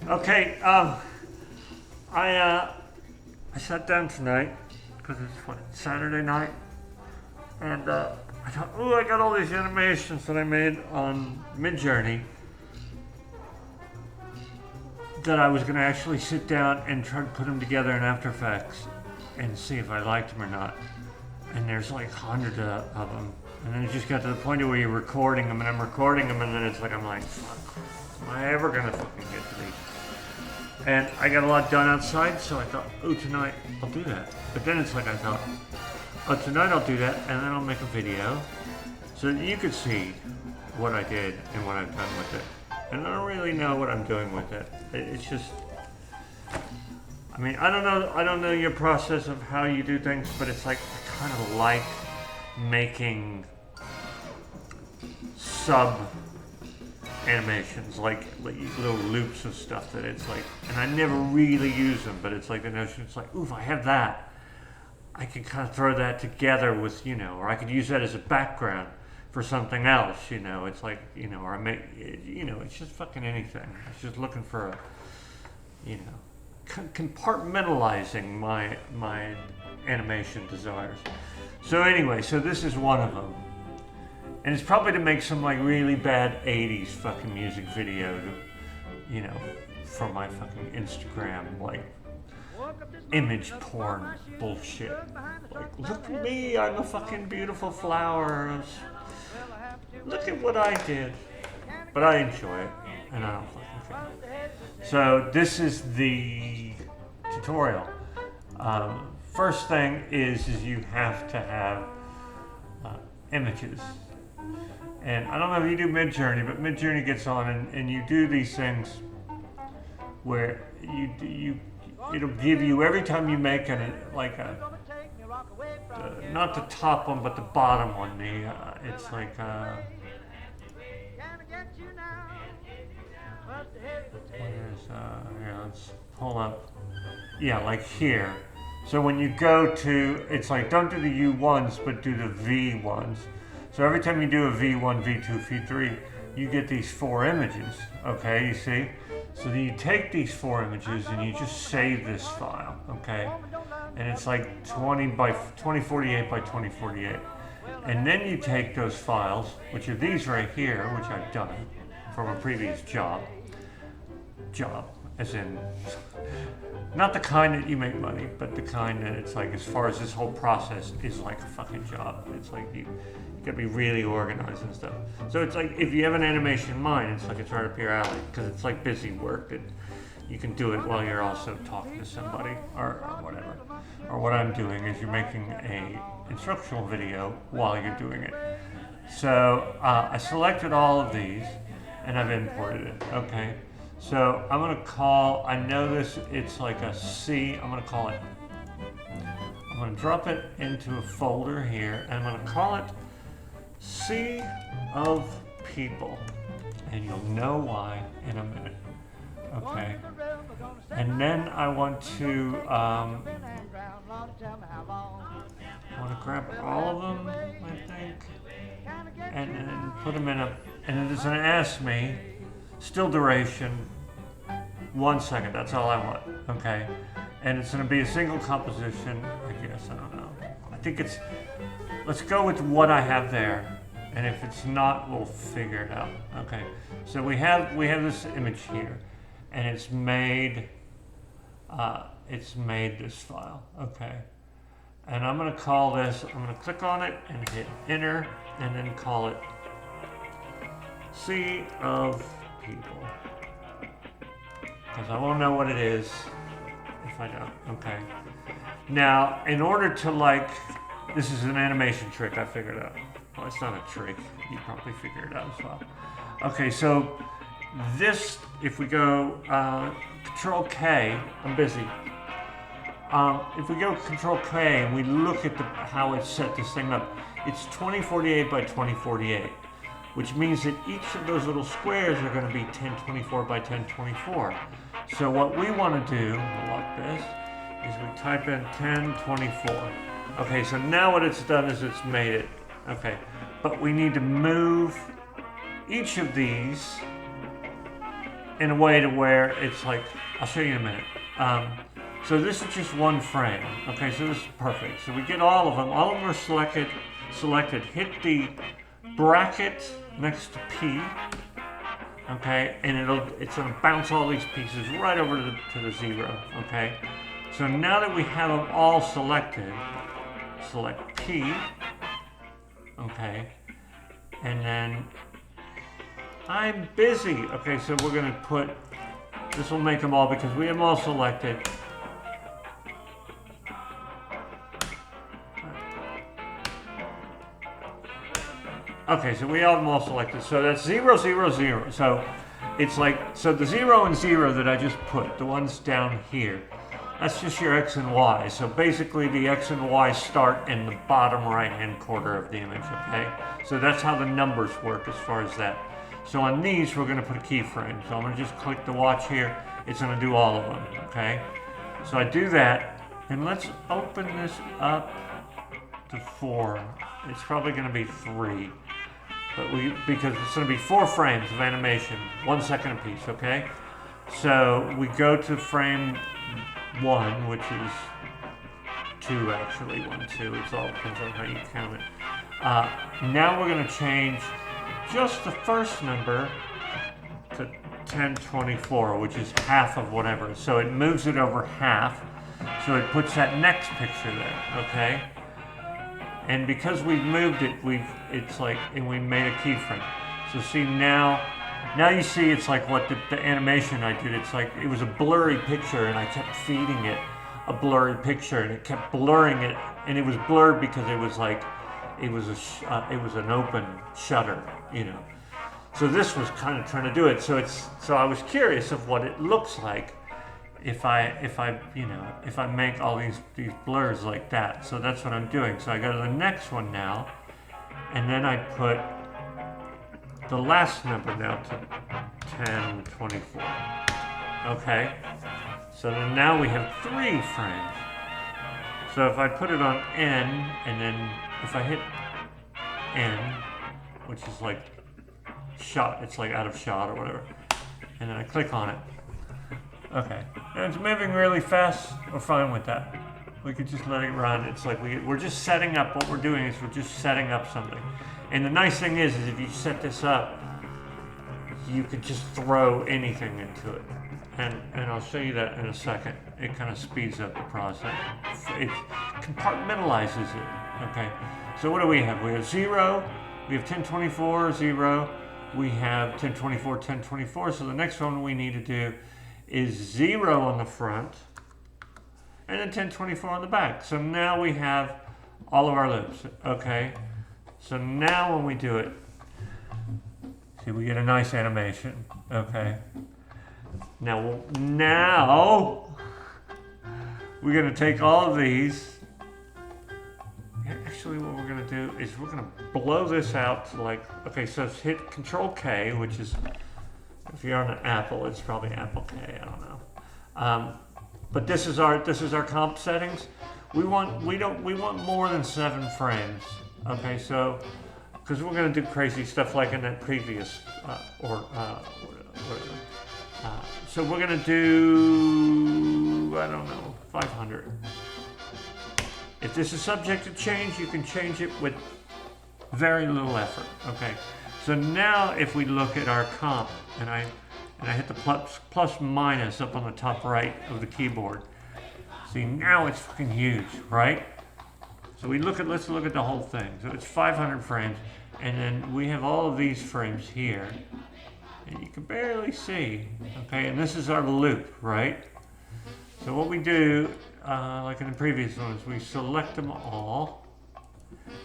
Okay, I sat down tonight because it's what, Saturday night, and I thought, oh, I got all these animations that I made on Midjourney that I was going to actually sit down and try to put them together in After Effects and see if I liked them or not. And there's like hundreds of them, and then it just got to the point where you're recording them, and I'm recording them, and then it's like I'm like, fuck, am I ever gonna fucking get to these? And I got a lot done outside, so I thought, oh, tonight I'll do that. But then it's like I thought, oh, tonight I'll do that, and then I'll make a video so that you could see what I did and what I've done with it. And I don't really know what I'm doing with it. It's just, I mean, I don't know your process of how you do things, but it's like I kind of like making sub animations, like little loops of stuff that it's like, and I never really use them, but it's like the notion, it's like, ooh, if I have that, I can kind of throw that together with, or I could use that as a background for something else, it's like, or I make, it's just fucking anything. It's just looking for a, compartmentalizing my animation desires. So anyway, so this is one of them. And it's probably to make some like really bad 80s fucking music video, for my fucking Instagram, like image porn bullshit. Like, look at me, I'm a fucking beautiful flower. Look at what I did. But I enjoy it, and I don't fucking care. So this is the tutorial. First thing is you have to have images. And I don't know if you do Midjourney, but Midjourney gets on and you do these things where it'll give you every time you make not the top one, but the bottom one. It's like here, let's pull up. Yeah, like here. So when you go to, it's like, don't do the U1s, but do the V1s. So every time you do a V1, V2, V3, you get these 4 images, okay, you see? So then you take these 4 images and you just save this file, okay? And it's like 2048 by 2048. And then you take those files, which are these right here, which I've done from a previous job, as in, not the kind that you make money, but the kind that it's like, as far as this whole process is like a fucking job. It's like you gotta be really organized and stuff. So it's like, if you have an animation in mind, it's like it's right up your alley, because it's like busy work and you can do it while you're also talking to somebody or whatever. Or what I'm doing is you're making a instructional video while you're doing it. So I selected all of these and I've imported it, okay? So I'm gonna call, I know this, it's like a C, I'm gonna drop it into a folder here, and I'm gonna call it Sea of People, and you'll know why in a minute, okay? And then I want to grab all of them, I think, and then put them in and it's gonna ask me, still duration, 1 second, that's all I want, okay? And it's gonna be a single composition, I guess, I don't know. I think it's, let's go with what I have there, and if it's not, we'll figure it out, okay? So we have this image here, and it's made this file, okay? And I'm gonna call this, I'm gonna click on it and hit enter, and then call it Sea of People. Because I won't know what it is if I don't, okay? Now, in order to this is an animation trick I figured out. Well, it's not a trick, you probably figured it out as well. Okay, so this, if we go Control K, I'm busy. If we go Control K and we look at how it set this thing up, it's 2048 by 2048. Which means that each of those little squares are going to be 1024 by 1024. So what we want to do, like this, is we type in 1024. Okay, so now what it's done is it's made it. Okay, but we need to move each of these in a way to where it's like, I'll show you in a minute. So this is just one frame. Okay, so this is perfect. So we get all of them. All of them are selected. Hit the bracket next to P. Okay, and it's going to bounce all these pieces right over to the 0. Okay, so now that we have them all selected, select P. Okay, and then I'm busy. Okay, so we're going to put, this will make them all because we have them all selected. Okay, so we have them all selected. So that's 0, 0, 0. So it's like, so the 0 and 0 that I just put, the ones down here, that's just your X and Y. So basically the X and Y start in the bottom right-hand corner of the image, okay? So that's how the numbers work as far as that. So on these, we're gonna put a keyframe. So I'm gonna just click the watch here. It's gonna do all of them, okay? So I do that, and let's open this up to 4. It's probably gonna be 3. But because it's going to be 4 frames of animation, 1 second apiece, okay? So we go to frame 1, which is 2 actually, 1, 2, it all depends on how you count it. Now we're going to change just the first number to 1024, which is half of whatever. So it moves it over half, so it puts that next picture there, okay? And because we've moved it, it's like, and we made a keyframe. So see now you see it's like what the animation I did. It's like it was a blurry picture, and I kept feeding it a blurry picture, and it kept blurring it, and it was blurred because it was like it was an open shutter, you know. So this was kind of trying to do it. So I was curious of what it looks like if I make all these blurs like that. So that's what I'm doing. So I go to the next one now, and then I put the last number now to 1024. Okay. So then now we have 3 frames. So if I put it on N, and then if I hit N, which is like shot, it's like out of shot or whatever, and then I click on it. Okay, and it's moving really fast. We're fine with that. We could just let it run. It's like we're just setting up. What we're doing is we're just setting up something. And the nice thing is if you set this up, you could just throw anything into it. And I'll show you that in a second. It kind of speeds up the process. It compartmentalizes it. Okay. So what do we have? We have 0. We have 1024, 0. We have 1024, 1024. So the next one we need to do is 0 on the front, and then 1024 on the back. So now we have all of our loops, okay? So now when we do it, see, we get a nice animation, okay? Now we're gonna take all of these. Actually, what we're gonna do is we're gonna blow this out to like, okay, so let's hit Control K, which is, if you're on an Apple, it's probably Apple K. I don't know. But this is our comp settings. We want more than 7 frames. Okay, so because we're going to do crazy stuff like in that previous so we're going to do, I don't know, 500. If this is subject to change, you can change it with very little effort. Okay. So now if we look at our comp, and I hit the plus minus up on the top right of the keyboard. See, now it's fucking huge, right? So let's look at the whole thing. So it's 500 frames, and then we have all of these frames here, and you can barely see, okay? And this is our loop, right? So what we do, like in the previous ones, we select them all,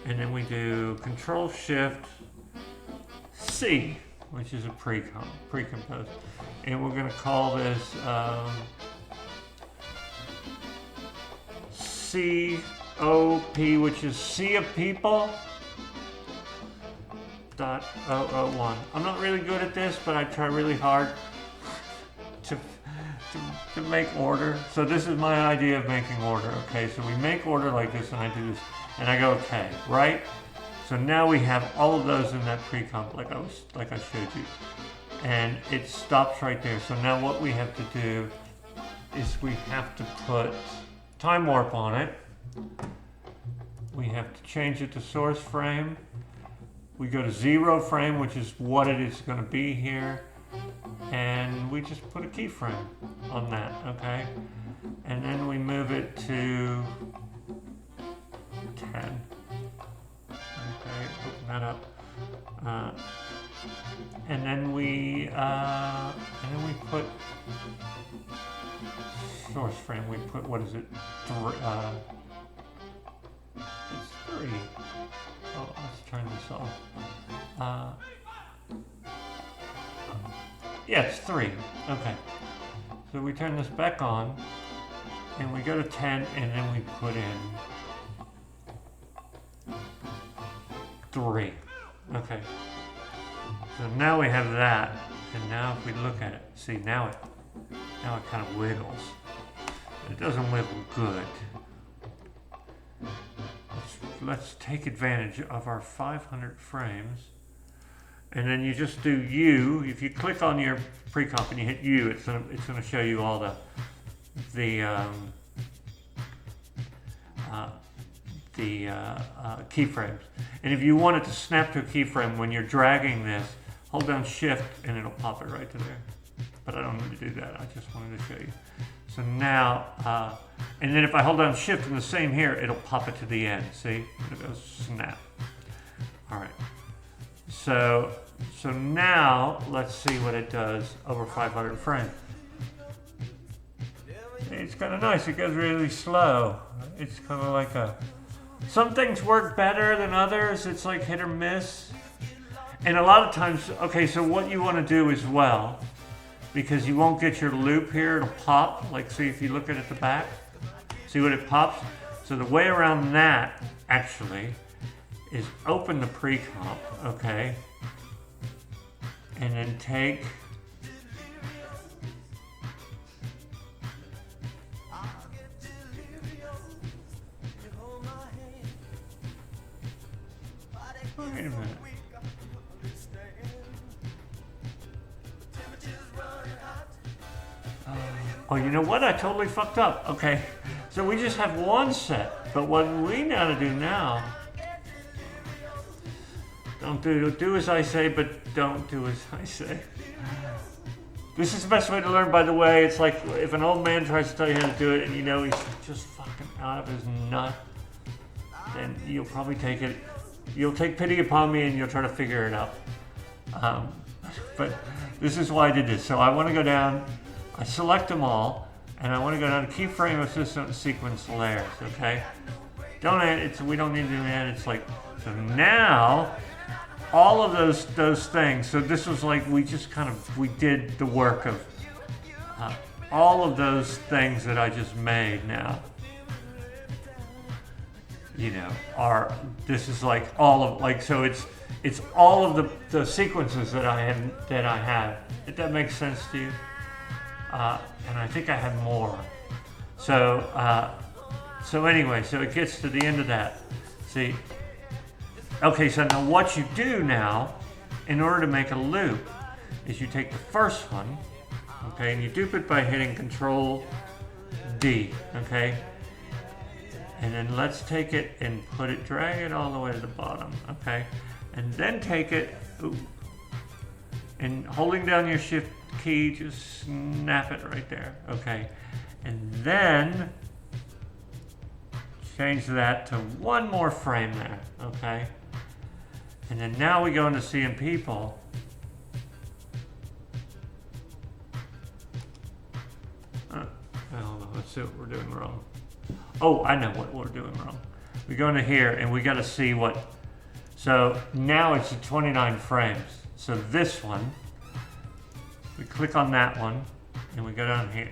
and then we do Control-Shift C, which is a pre-compose. And we're going to call this COP, which is Sea of People .001. I'm not really good at this, but I try really hard to make order. So this is my idea of making order, okay? So we make order like this, and I do this, and I go okay, right? So now we have all of those in that pre-comp, like I showed you. and it stops right there. So now what we have to do is we have to put time warp on it. We have to change it to source frame. We go to 0 frame, which is what it is going to be here. And we just put a keyframe on that, okay? And then we move it to 10. Okay, open that up. And then we put source frame. We put, what is it? It's 3. Oh, let's turn this off. Yeah, it's 3. Okay. So we turn this back on, and we go to 10, and then we put in 3. Okay. So now we have that, and now if we look at it, see now it kind of wiggles. It doesn't wiggle good. Let's take advantage of our 500 frames. And then you just do U. If you click on your pre-comp and you hit U, it's gonna show you all the keyframes. And if you want it to snap to a keyframe when you're dragging this, hold down Shift and it'll pop it right to there. But I don't need to do that. I just wanted to show you. So now, and then if I hold down Shift and the same here, it'll pop it to the end. See? It goes snap. All right. So now let's see what it does over 500 frames. It's kind of nice. It goes really slow. It's kind of like some things work better than others. It's like hit or miss. And a lot of times, okay, so what you want to do as well, because you won't get your loop here, it'll pop. Like, see if you look at the back, see what it pops? So the way around that, actually, is open the pre-comp, okay? And then take wait a minute. Oh, you know what? I totally fucked up. Okay, so we just have one set, but what we now to do now, don't do as I say, but don't do as I say. This is the best way to learn, by the way. It's like if an old man tries to tell you how to do it and you know he's just fucking out of his nut, then you'll probably take it. You'll take pity upon me and you'll try to figure it out. But this is why I did this. So I want to go down, I select them all, and I want to go down to keyframe assistant sequence layers, okay? Don't add it, we don't need to add it. It's like, so now, all of those things, so this was like, we did the work of all of those things that I just made now. You know, this is like all of, like, so it's all of the sequences that I have. If that makes sense to you. And I think I have more. So anyway, so it gets to the end of that. See, okay, so now what you do now, in order to make a loop, is you take the first one, okay, and you dupe it by hitting Control D, okay? And then let's take it and drag it all the way to the bottom, okay? And then take it, and holding down your Shift key, just snap it right there, okay? And then change that to one more frame there, okay? And then now we go into seeing people. Hold on, let's see what we're doing wrong. Oh, I know what we're doing wrong. We go into here and we got to see what. So now it's 29 frames. So this one, we click on that one and we go down here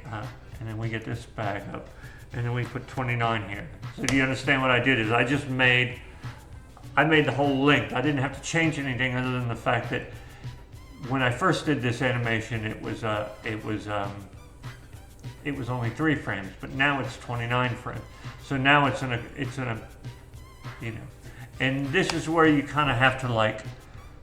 and then we get this bag up and then we put 29 here. So do you understand what I did? Is I made the whole length. I didn't have to change anything other than the fact that when I first did this animation, it was only 3 frames, but now it's 29 frames. So now it's in a, you know, and this is where you kind of have to, like,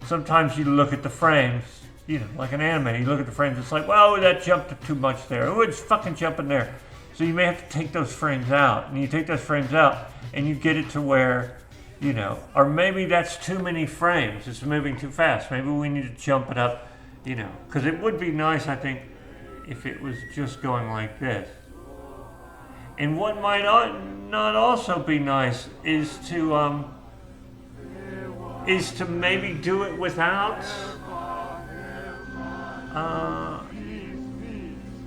sometimes you look at the frames you know, like an anime. You look at the frames, it's like, well, that jumped too much there. Oh, it's fucking jumping there. So you may have to take those frames out. And you take those frames out and you get it to where, you know, or maybe that's too many frames. It's moving too fast. Maybe we need to jump it up, you know, because it would be nice, I think, if it was just going like this. And what might not also be nice is to maybe do it without.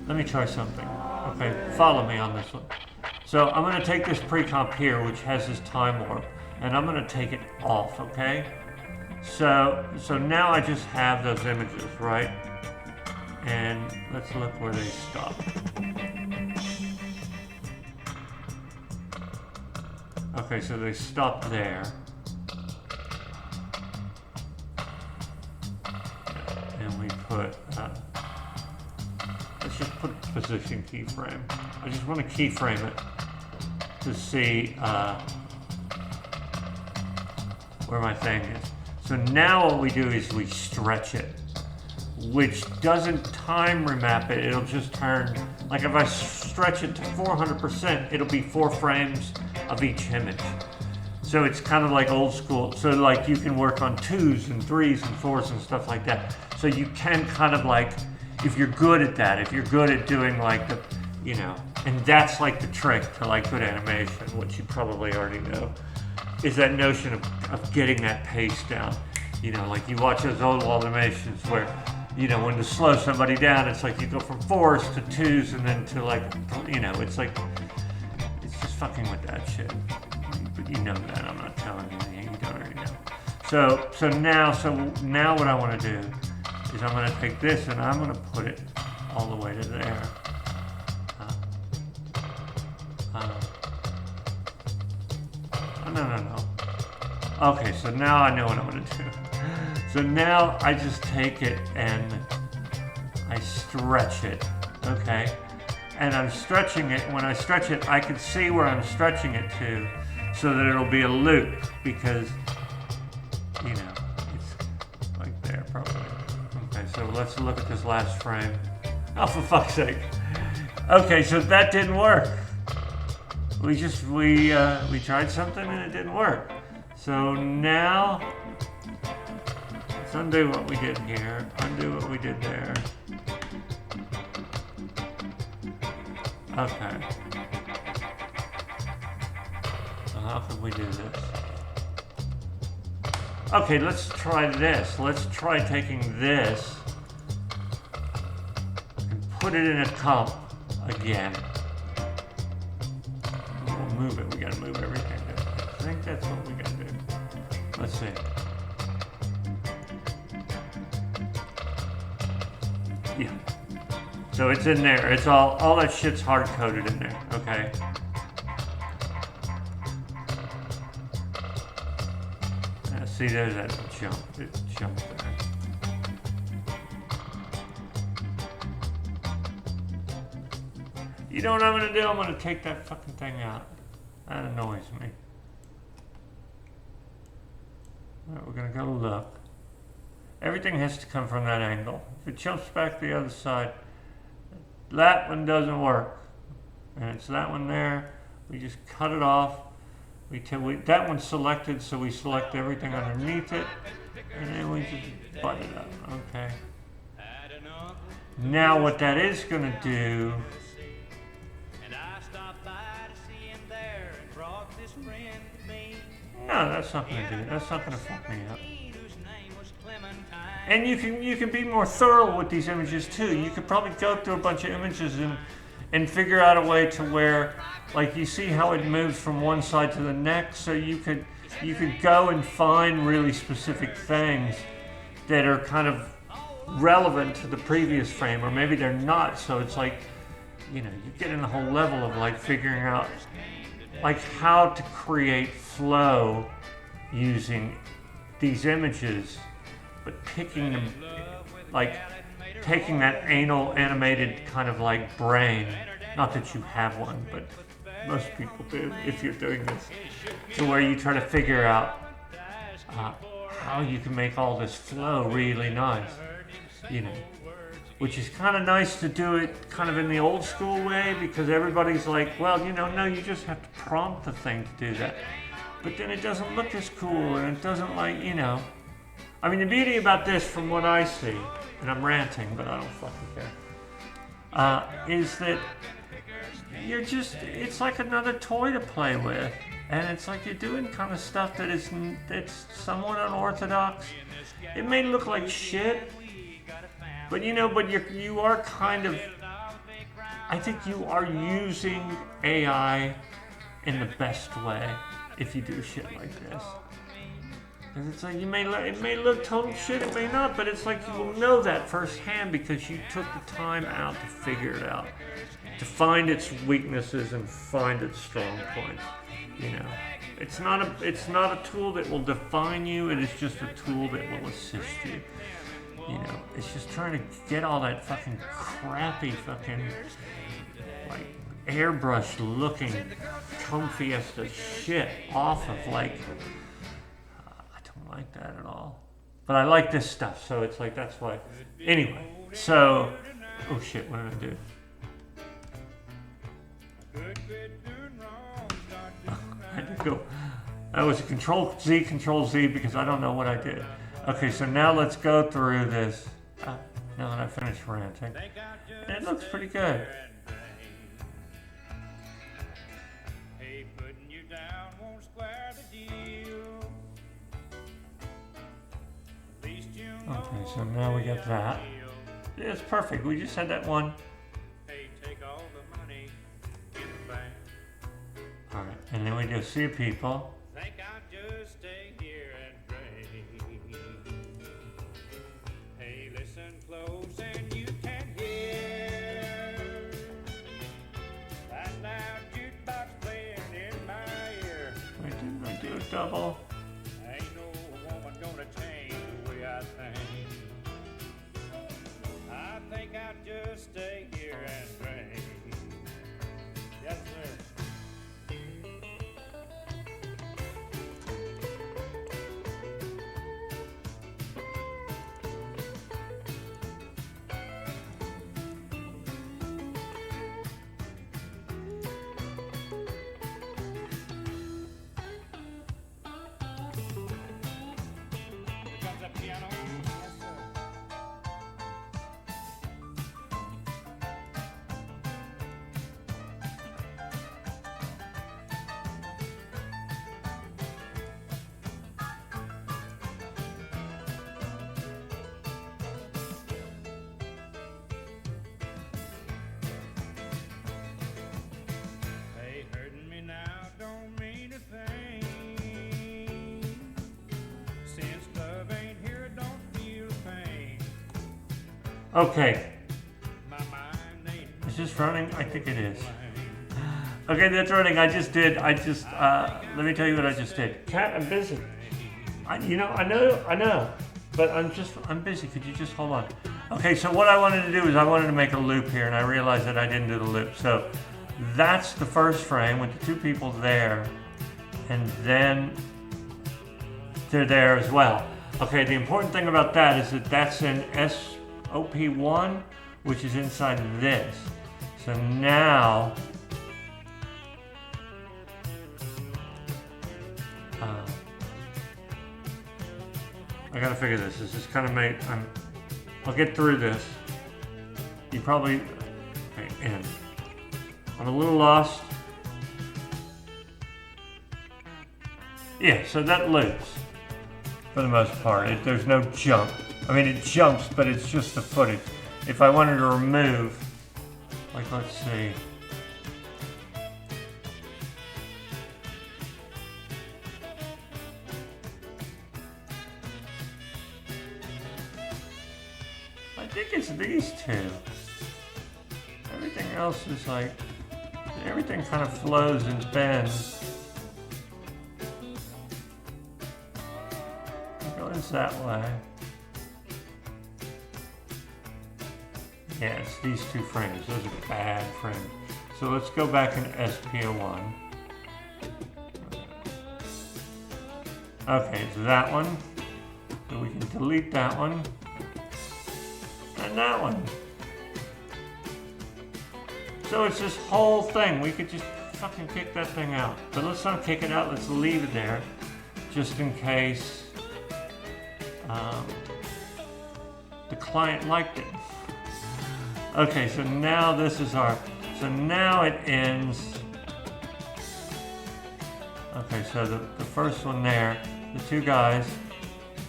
Let me try something. Okay, follow me on this one. So I'm going to take this pre-comp here, which has this time warp, and I'm going to take it off. Okay. So now I just have those images, right? And let's look where they stop. Okay, so they stop there. And we put, let's just put position keyframe. I just want to keyframe it to see where my thing is. So now what we do is we stretch it, which doesn't time remap it. It'll just turn, like if I stretch it to 400%, it'll be 4 frames of each image. So it's kind of like old school. So like you can work on 2s and 3s and 4s and stuff like that. So you can kind of like, if you're good at that, if you're good at doing like the, you know, and that's like the trick to like good animation, which you probably already know, is that notion of getting that pace down. You know, like you watch those old animations where, you know, when to slow somebody down, it's like you go from 4s to 2s and then to like, you know, it's like, it's just fucking with that shit. But you know that, I'm not telling you anything you don't already know. So now what I want to do is I'm going to take this and I'm going to put it all the way to there. No. Okay, so now I know what I'm going to do. So now I just take it and I stretch it, okay? And I'm stretching it. When I stretch it, I can see where I'm stretching it to so that it'll be a loop because, you know, it's like there probably. Okay, so let's look at this last frame. Oh, for fuck's sake. Okay, so that didn't work. We tried something and it didn't work. So now, let's undo what we did here, undo what we did there. Okay. So how can we do this? Okay, let's try this. Let's try taking this and put it in a comp again. We'll move it. We gotta move everything. I think that's what we gotta do. Let's see. Yeah. So it's in there. It's all that shit's hard coded in there. Okay. See, there's that jump. It jumped there. You know what I'm gonna do? I'm gonna take that fucking thing out. That annoys me. Alright, we're gonna go look. Everything has to come from that angle. If it jumps back to the other side, that one doesn't work. And it's that one there. We just cut it off. That one's selected, so we select everything underneath it. And then we just butt it up. Okay. Now what that is gonna do, no, that's not going to do it. That's not going to fuck me up. And you can be more thorough with these images too. You could probably go through a bunch of images and figure out a way to where, like, you see how it moves from one side to the next. So you could go and find really specific things that are kind of relevant to the previous frame, or maybe they're not. So it's like, you know, you get in the whole level of like figuring out like how to create flow using these images, but picking them, like taking that anal animated kind of like brain, not that you have one, but most people do if you're doing this, to where you try to figure out how you can make all this flow really nice. you know. Which is kind of nice to do it kind of in the old school way, because everybody's like, well, you know, no, you just have to prompt the thing to do that. But then it doesn't look as cool, and it doesn't, like, you know. I mean, the beauty about this, from what I see, and I'm ranting, but I don't fucking care, is that you're just, it's like another toy to play with. And it's like you're doing kind of stuff that is, it's somewhat unorthodox. It may look like shit, but you know, but you are kind of, I think you are using AI in the best way if you do shit like this. Because it's like, it may look total shit, it may not, but it's like you will know that firsthand because you took the time out to figure it out, to find its weaknesses and find its strong points. You know, it's not a tool that will define you. It is just a tool that will assist you. You know, it's just trying to get all that fucking crappy fucking, like, airbrush looking comfy as the shit off of, like, I don't like that at all. But I like this stuff, so it's like, that's why. Anyway, so, oh shit, what did I do? I had to go. That was a Control Z, because I don't know what I did. Okay, so now let's go through this. Now that I finished ranting. And it looks pretty good. Okay, so now we got that. Yeah, it's perfect. We just had that one. Alright, and then we do see people. Think I'll just stay here and pray. Hey, listen close and you can hear that loud jukebox playing in my ear. Wait, didn't I do a double? Ain't no woman gonna change the way I think. I think I'll just stay here and pray. Yes, sir. Okay. Is this running? I think it is. Okay, that's running. Let me tell you what I just did. Cat, I'm busy. I know. But I'm busy. Could you just hold on? Okay, so what I wanted to do is I wanted to make a loop here, and I realized that I didn't do the loop. So that's the first frame with the two people there, and then they're there as well. Okay, the important thing about that is that that's in SOP1, which is inside this. So now, I gotta figure this. This is kind of I'll get through this. You probably, okay, and I'm a little lost. Yeah, so that loops for the most part. There's no jump. I mean, it jumps, but it's just the footage. If I wanted to remove, like, let's see. I think it's these two. Everything else is like, everything kind of flows and bends. It goes that way. Yeah, it's these two frames. Those are bad frames. So let's go back in SPO1. Okay, it's that one. So we can delete that one. and that one. So it's this whole thing. We could just fucking kick that thing out. But let's not kick it out, let's leave it there, just in case the client liked it. Okay, so now this is our, so now it ends. Okay, so the first one there, the two guys,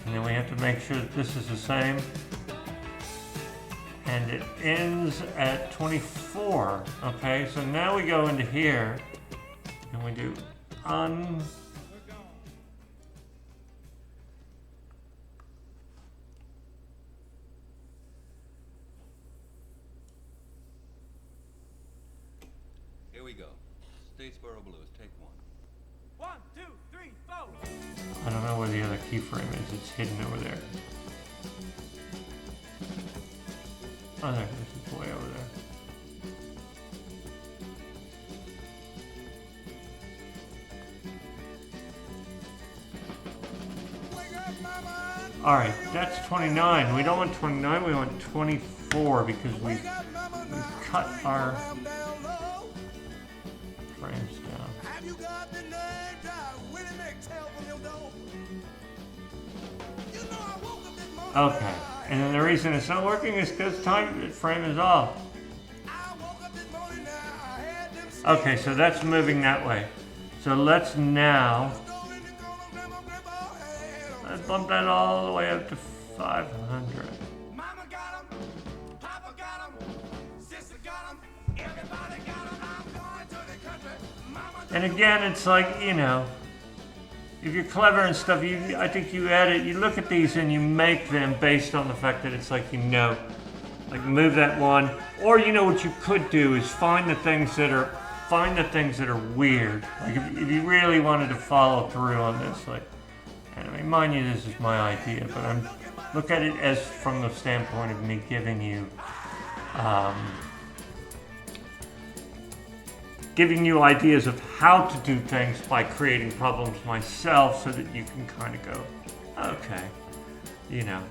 and then we have to make sure that this is the same. And it ends at 24. Okay, so now we go into here and we do Here we go. Statesboro Blues, take one. 1, 2, 3, 4. I don't know where the other keyframe is. It's hidden over there. Oh, there. This is way over there. All right, that's 29. We don't want 29. We want 24 because we cut our frames down. Okay, and then the reason it's not working is because time frame is off. Okay, so that's moving that way. So let's now bump that all the way up to 500. And again, it's like, you know, if you're clever and stuff, I think you edit, you look at these and you make them based on the fact that it's like, you know, like move that one. Or you know what you could do is find the things that are weird. Like if you really wanted to follow through on this, like, and I mean, mind you, this is my idea, but I'm look at it as from the standpoint of me giving you ideas of how to do things by creating problems myself so that you can kind of go, okay, you know.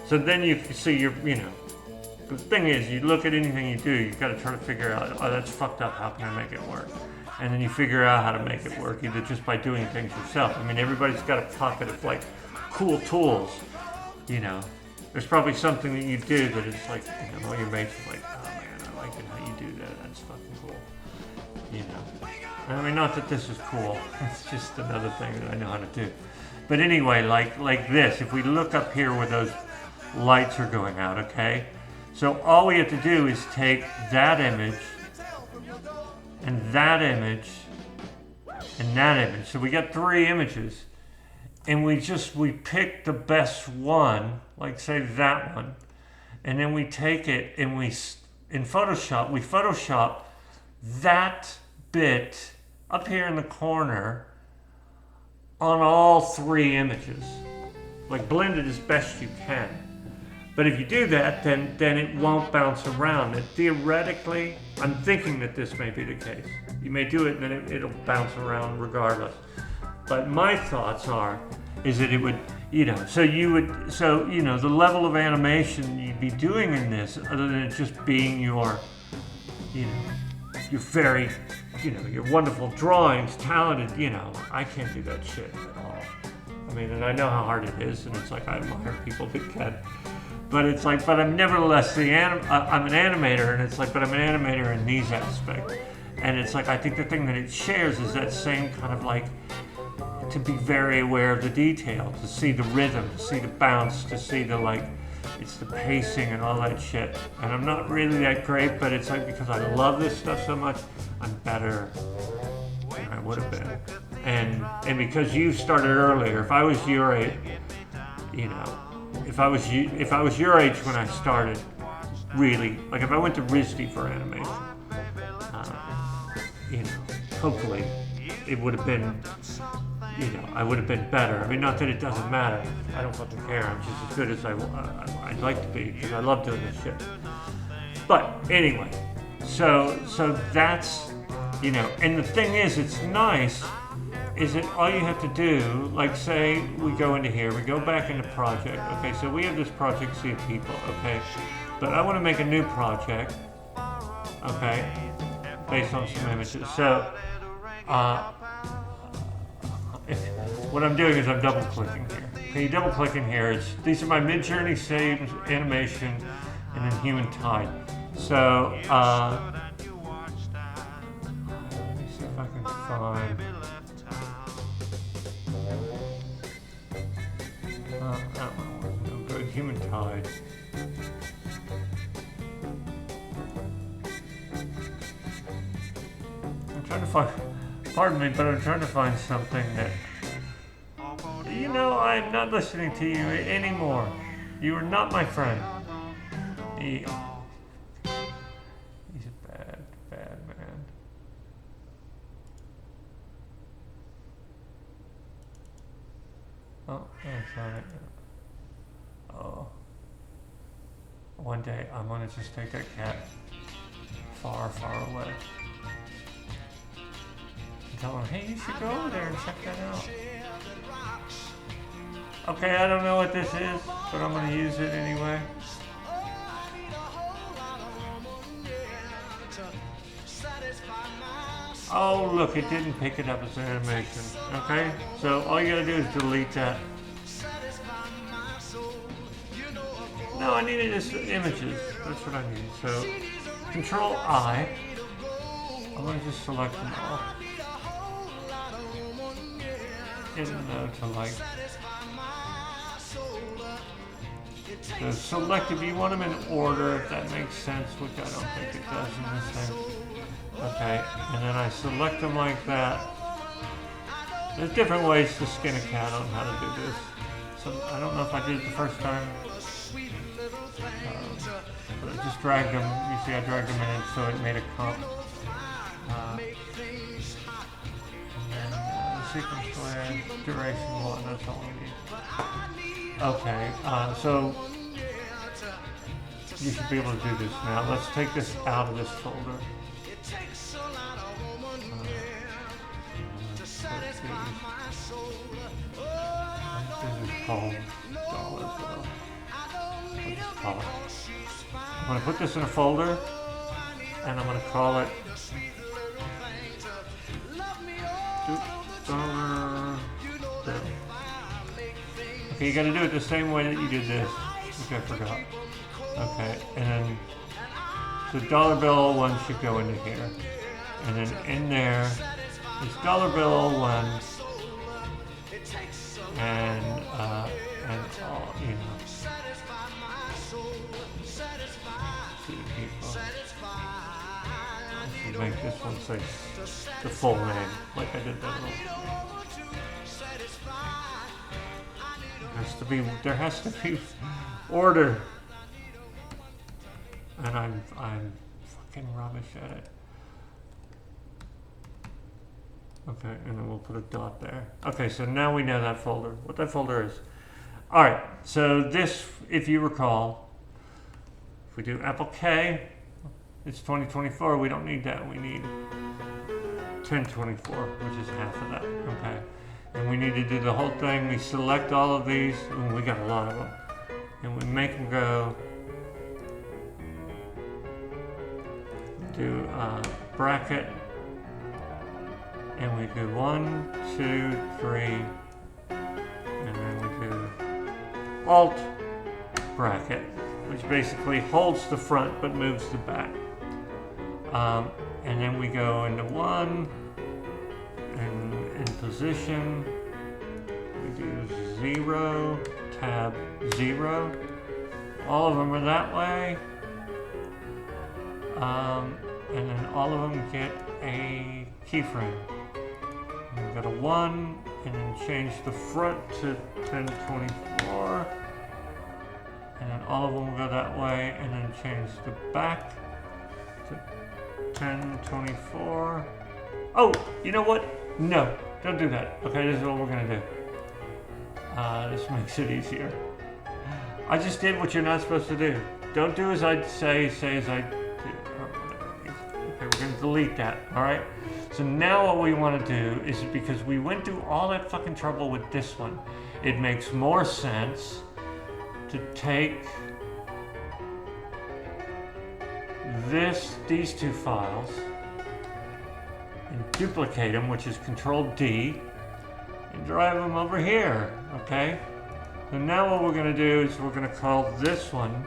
So then you see the thing is, you look at anything you do, you've got to try to figure out, oh, that's fucked up, how can I make it work? And then you figure out how to make it work, either just by doing things yourself. I mean, everybody's got a pocket of like cool tools, you know. There's probably something that you do that it's like, you know, all your mates are like, oh man, I like it how you do that, that's fucking cool. You know, I mean, not that this is cool. It's just another thing that I know how to do. But anyway, like this, if we look up here where those lights are going out, okay? So all we have to do is take that image, and that image, and that image. So we got 3 images, and we pick the best one, like say that one, and then we take it and in Photoshop, we Photoshop that bit up here in the corner on all 3 images. Like blend it as best you can. But if you do that, then it won't bounce around. Theoretically, I'm thinking that this may be the case. You may do it and then it'll bounce around regardless. But my thoughts is that it would, you know, the level of animation you'd be doing in this, other than it just being your, you know, your very, you know, your wonderful drawings, talented, you know, I can't do that shit at all. I mean, and I know how hard it is, and it's like I admire people that can. But it's like, but I'm nevertheless I'm an animator, and it's like, but I'm an animator in these aspects. And it's like, I think the thing that it shares is that same kind of like, to be very aware of the detail, to see the rhythm, to see the bounce, to see the like, it's the pacing and all that shit. And I'm not really that great, but it's like, because I love this stuff so much, I'm better than I would have been. And because you started earlier, if I was your age, you know, if I was your age when I started, really, like if I went to RISD for animation, you know, hopefully it would have been, you know, I would have been better. I mean, not that it doesn't matter. I don't fucking care. I'm just as good as I'd like to be, because I love doing this shit. But anyway, so that's, you know, and the thing is, it's nice, is that all you have to do, like say we go into here, we go back into project, okay, so we have this project, see people, okay, But I want to make a new project, okay, based on some images. So, what I'm doing is I'm double clicking here. Okay, you double click in here. These are my Midjourney saved animation and then human tide. So, let me see if I can find. No good. Human tide. I'm trying to find. Pardon me, but I'm trying to find something that. You know, I'm not listening to you anymore. You are not my friend. He's a bad, bad man. Oh, that's not it. Oh. One day I'm gonna just take that cat far, far away. And tell him, hey, you should go over there and check that out. Okay, I don't know what this is, but I'm gonna use it anyway. Oh, look, it didn't pick it up as an animation. Okay, so all you gotta do is delete that. No, I needed this images. That's what I need. So, Control I. I'm gonna just select them all. Didn't know to like. So select if you want them in order, if that makes sense, which I don't think it does in this thing. Okay, and then I select them like that. There's different ways to skin a cat on how to do this. So I don't know if I did it the first time. But I just dragged them. You see I dragged them in so it made a comp. And then sequence layer, duration 1, that's all we need. Okay, so you should be able to do this now. Let's take this out of this folder. This is called dollar bill. Let's just call it. I'm going to put this in a folder, and I'm going to call it dollar bill. Okay, you got to do it the same way that you did this, which I forgot. Okay, and then the dollar bill one should go into here, and then in there is dollar bill 1, and all, you know. I should make this one say the full name, like I did that one. There has to be order, and I'm fucking rubbish at it. Okay, and then we'll put a dot there. Okay, so now we know that folder, what that folder is. All right, so this, if you recall, if we do Apple K, it's 2024. We don't need that. We need 1024, which is half of that. Okay. And we need to do the whole thing. We select all of these, and we got a lot of them. And we make them go. Do bracket. And we do 1, 2, 3. And then we do Alt bracket, which basically holds the front but moves the back. And then we go into 1, and in position, we do 0, tab 0. All of them are that way. And then all of them get a keyframe. And we go to 1, and then change the front to 1024. And then all of them will go that way, and then change the back to 1024. Oh, you know what? No, don't do that. Okay, this is what we're gonna do. This makes it easier. I just did what you're not supposed to do. Don't do as I say as I do. Or whatever it is. Okay, we're gonna delete that, all right? So now what we wanna do is, because we went through all that fucking trouble with this one, it makes more sense to take these two files and duplicate them, which is Control D, and drive them over here, okay? So now what we're gonna do is we're gonna call this one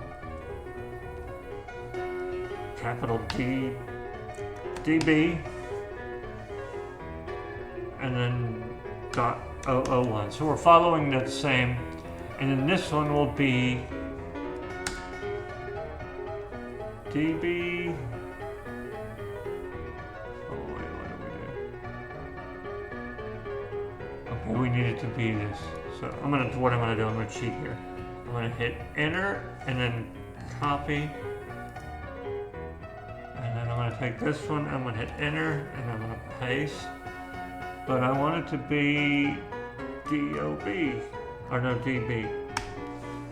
capital D, DB, and then .001. So we're following that same, and then this one will be DB. Oh wait, what did we do? Okay, we need it to be this. So I'm gonna cheat here. I'm gonna hit enter and then copy. And then I'm gonna take this one, I'm gonna hit enter and I'm gonna paste. But I want it to be DOB, or no, DB.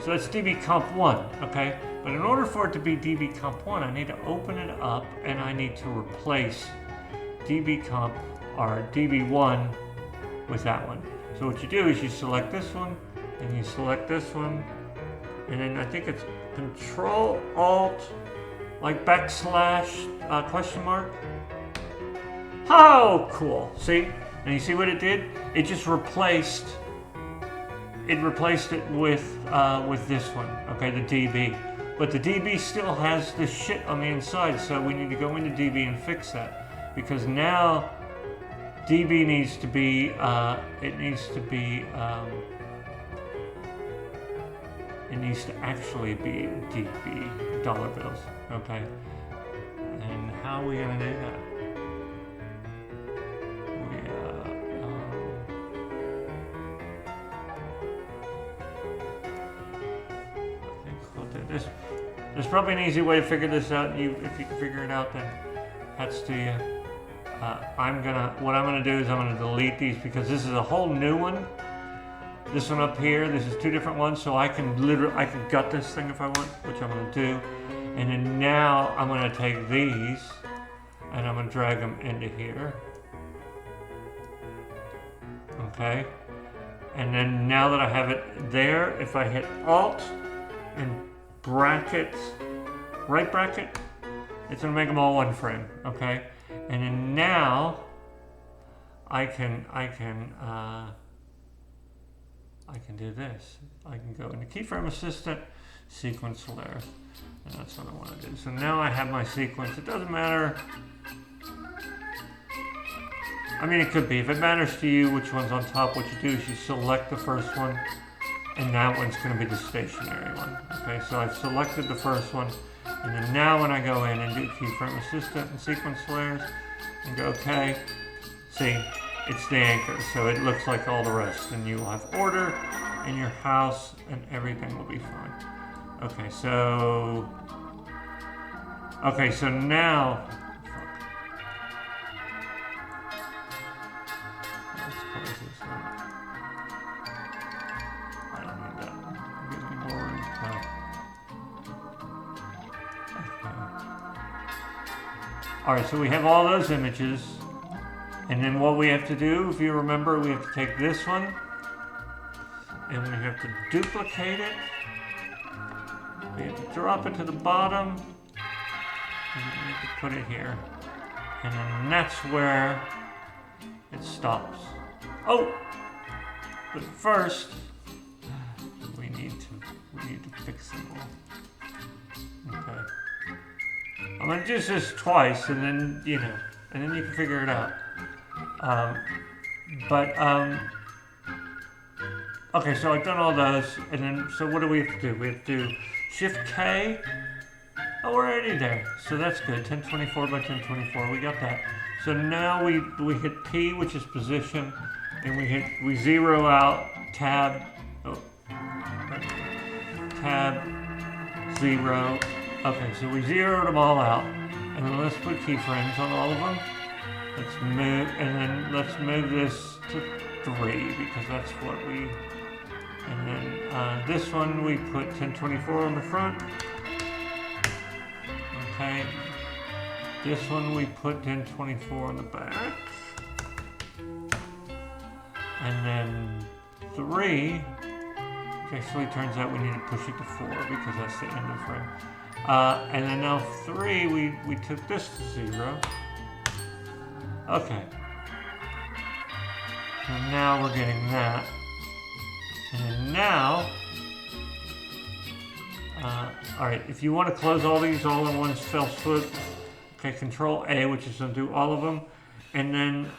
So that's DB comp 1, okay? But in order for it to be DB comp 1, I need to open it up and I need to replace DB comp, or DB1 with that one. So what you do is you select this one, and you select this one, and then I think it's Control Alt, like backslash question mark. Oh, cool. See? And you see what it did? It just replaced it with this one, okay, the DB. But the DB still has this shit on the inside, so we need to go into DB and fix that. Because now DB needs to be, it needs to actually be DB, dollar bills, okay? And how are we gonna do that? There's probably an easy way to figure this out. If you can figure it out, then that's to you. What I'm gonna do is I'm gonna delete these because this is a whole new one. This one up here, this is two different ones, so I can gut this thing if I want, which I'm gonna do. And then now I'm gonna take these and I'm gonna drag them into here. Okay. And then now that I have it there, if I hit Alt and brackets, right bracket, it's gonna make them all one frame, okay? And then now I can do this. I can go into keyframe assistant, sequence layer, and that's what I want to do. So now I have my sequence. It doesn't matter. I mean, it could be. If it matters to you which one's on top, what you do is you select the first one, and that one's going to be the stationary one. Okay, so I've selected the first one, and then now when I go in and do keyframe assistant and sequence layers, and go okay, see, it's the anchor, so it looks like all the rest, and you will have order in your house, and everything will be fine. Okay, so now. Let's close this one. I don't need that. It gives me more room. Okay. All right, so we have all those images, and then what we have to do, if you remember, we have to take this one, and we have to duplicate it. We have to drop it to the bottom, and then we have to put it here, and then that's where it stops. Oh, but first we need to fix them all. Okay, I'm gonna do this twice, and then you can figure it out. Okay, so I've done all those, and then so what do we have to do? We have to do Shift K. Oh, we're already there, so that's good. 1024 by 1024, we got that. So now we hit P, which is position, and we zero out tab 0. Okay, so we zeroed them all out, and then let's put keyframes on all of them. Let's move this to 3 because that's what we. And then this one we put 1024 on the front. Okay. This one we put 1024 on the back. And then 3, which actually turns out we need to push it to 4 because that's the end of frame. And then now 3, we took this to 0. Okay. So now we're getting that. And then now, alright, if you want to close all these all in one fell swoop, okay, Control A, which is going to do all of them. And then,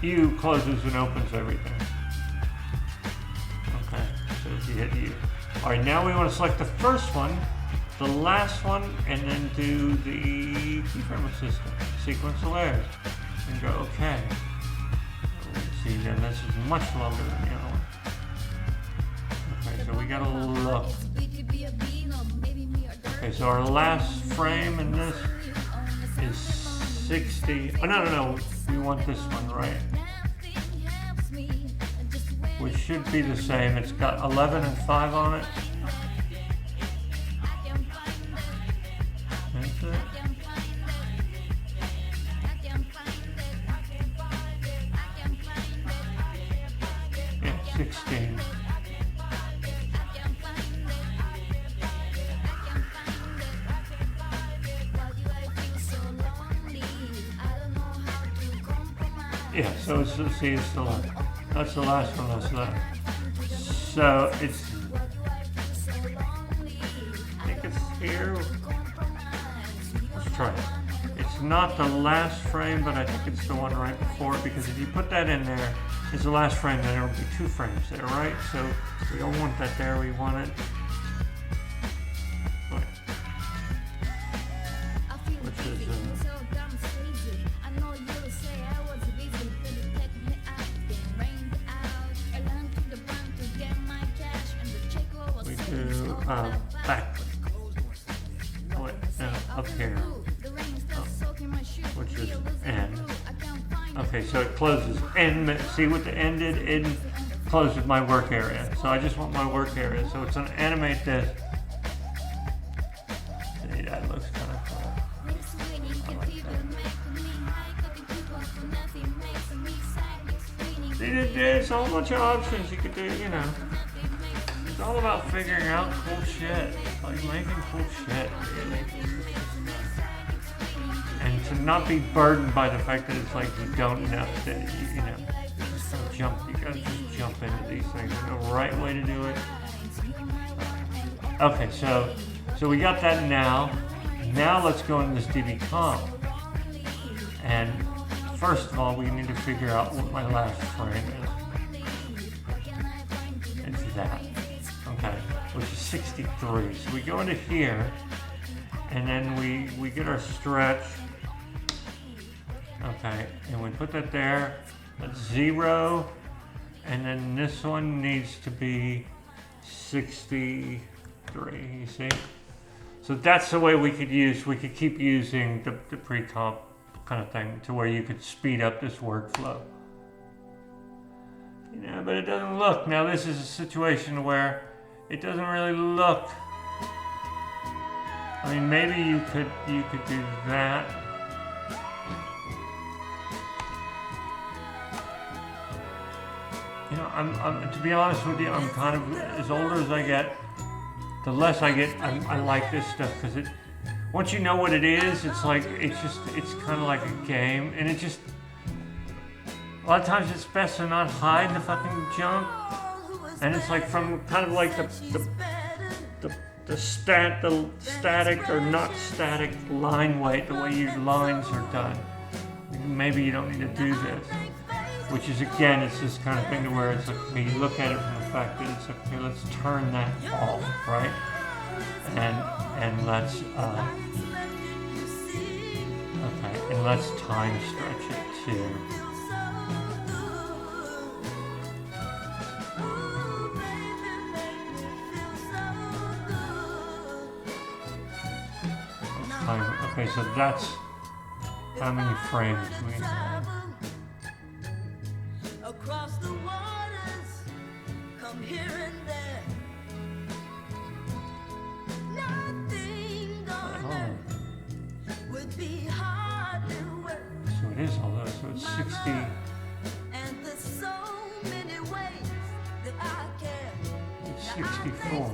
U closes and opens everything. Okay, so if you hit U. Alright, now we want to select the first one, the last one, and then do the keyframe assistant, sequence of layers, and go OK. See, then this is much longer than the other one. Okay, so we gotta look. Okay, so our last frame in this is 60. Oh, no. We want this one, right? Which should be the same. It's got 11 and 5 on it. That's it. Yeah, 16. Yeah, so it's, see, it's the last. That's the last one that's left. So it's, I think it's here. Let's try it. It's not the last frame, but I think it's the one right before, because if you put that in there, it's the last frame, then there will be 2 frames there, right? So we don't want that there, we want it. Which is, back. Oh, wait, up here. Which is N. Okay, so it closes N. See what the N did? It closes my work area. So I just want my work area. So it's an animate this. See, that looks kind of cool. I like that. See, there's a whole bunch of options you could do, you know. It's all about figuring out cool shit, like making cool shit, really. And to not be burdened by the fact that it's like you don't know that you know, just gotta jump. You gotta just jump into these things. There's no right way to do it. Okay, so we got that now. Now let's go into this DB comp. And first of all, we need to figure out what my last frame is. It's that. Okay, which is 63. So we go into here, and then we get our stretch. Okay, and we put that there. That's 0, and then this one needs to be 63. You see? So that's the way we could keep using the pre-comp kind of thing to where you could speed up this workflow. You know, but it doesn't look. Now this is a situation where it doesn't really look. I mean, maybe you could do that. You know, I'm to be honest with you, I'm kind of, as older as I get, the less I get, I like this stuff, because it, once you know what it is, it's like, it's kind of like a game, and it just, a lot of times it's best to not hide the fucking junk, and it's like from kind of like the static or not static line weight, the way your lines are done. Maybe you don't need to do this, which is, again, it's this kind of thing to where it's like, when you look at it from the fact that it's like, okay, let's turn that off, right? And let's okay, and let's time stretch it too. Okay, so that's how many frames we have. Across the waters, come here and there. Nothing gonna would be hard to work. So it is all those. So it's 60. And there's so many ways that I can. 64.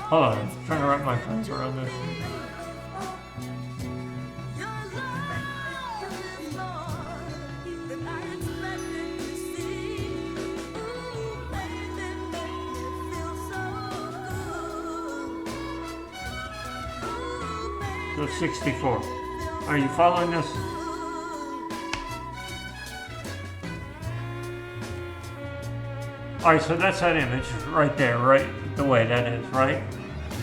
Hold on, I'm trying to wrap my brain around this. Your love is more than I expected to see. Ooh, baby, make me feel so good. Ooh, baby, So 64. Are you following this? Alright, so that's that image right there, right? The way that is, right?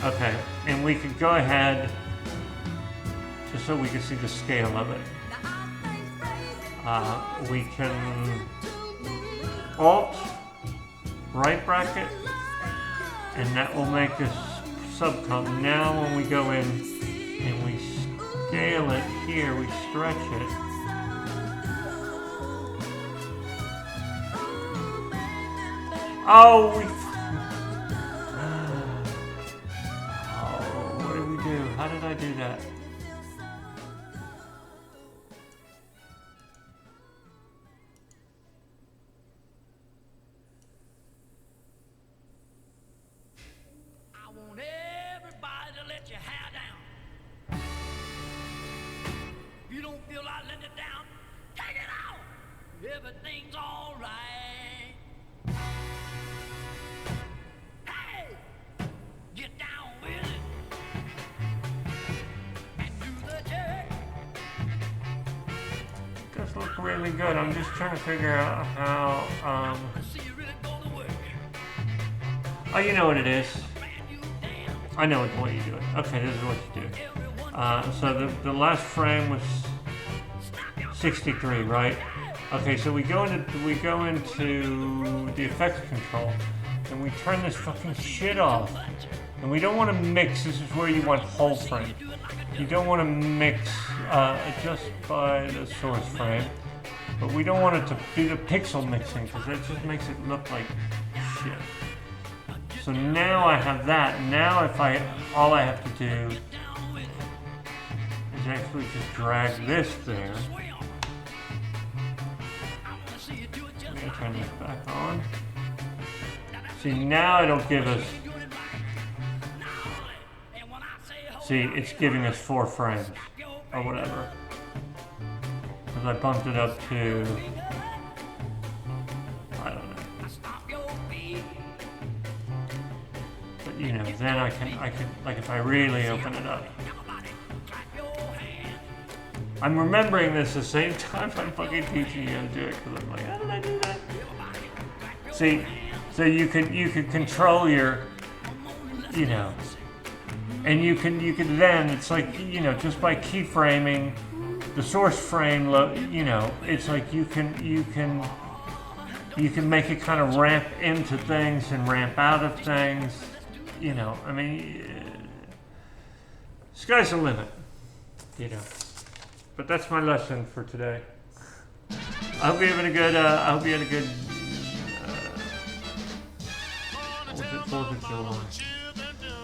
Okay, and we could go ahead, just so we can see the scale of it. We can Alt, right bracket, and that will make this subcom. Now when we go in and we scale it here, we stretch it. Oh, what did we do? How did I do that? I want everybody to let your hair down. If you don't feel like letting it down, take it out. Everything's all right. Hey, get down with it and do the jerk. It does look really good. I'm just trying to figure out how, See you really go to work. oh, you know what it is. Man, you damn. I know what you do. Okay, this is what you do. So the last frame was 63, right? Okay, so we go into the effects control, and we turn this fucking shit off. And we don't want to mix. This is where you want whole frame. You don't want to mix just by the source frame, but we don't want it to do the pixel mixing because that just makes it look like shit. So now I have that. Now all I have to do is actually just drag this there. Let me turn this back on. See, now it'll give us. See, it's giving us 4 frames or whatever. Because I bumped it up to. I don't know. But you know, then I can like if I really open it up. I'm remembering this the same time I'm fucking teaching you how to do it because I'm like, how did I do that? See, so you could control your, you know, and you can then it's like, you know, just by keyframing the source frame, you know, it's like you can make it kind of ramp into things and ramp out of things, you know. I mean, sky's the limit, you know. But that's my lesson for today. I hope you had a good. What was it? 4th of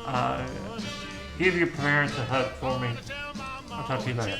July. Give your parents a hug for me. I'll talk to you later.